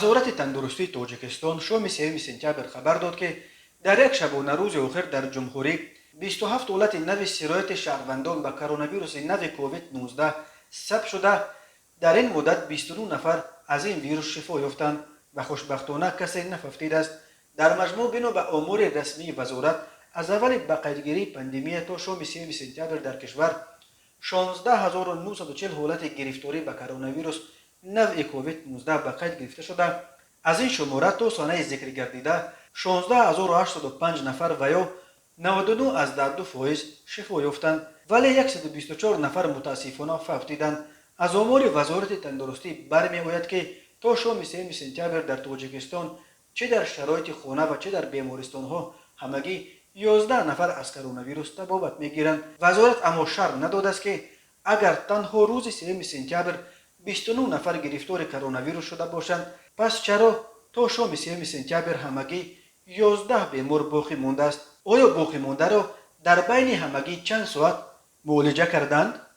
وزارت تندرستی تاجیکستان شام 3 سپتامبر خبر داد که در یک شبانه روز آخر در جمهوری 27 حالت نو سرایت شهروندان به کرونا ویروس نو کووید 19 ثبت شده. در این مدت 29 نفر از این ویروس شفا یافتند و خوشبختانه کسی نففتید است. در مجموع بنا به امور رسمی وزارت از اول به قیدگیری پاندمی تا شام 3 سپتامبر در کشور 16940 حالت گرفتاری به کرونا ویروس نو کووید 19 به قید گرفته شده. از این شماره تا سانحه ذکر گردیده 16805 نفر و یا 99.2% شفا یافتند، ولی 124 نفر متاسفانه فوتیدند. از امور وزارت تندرستی برمی آید که تا شام 3 سپتامبر در تاجیکستان چه در شرایط خانه و چه در بیمارستان ها همگی 11 نفر از کرونا ویروس تبابت میگیرند. وزارت اما شرح نداده است که اگر تنها روز 3 سپتامبر 29 نفر گرفتار کرونا ویروس شده باشند، پس چرا تا شام 3 سپتامبر همگی 11 بیمار باقی مانده است؟ آیا باقی مانده را در بین همگی چند ساعت معالجه کردند؟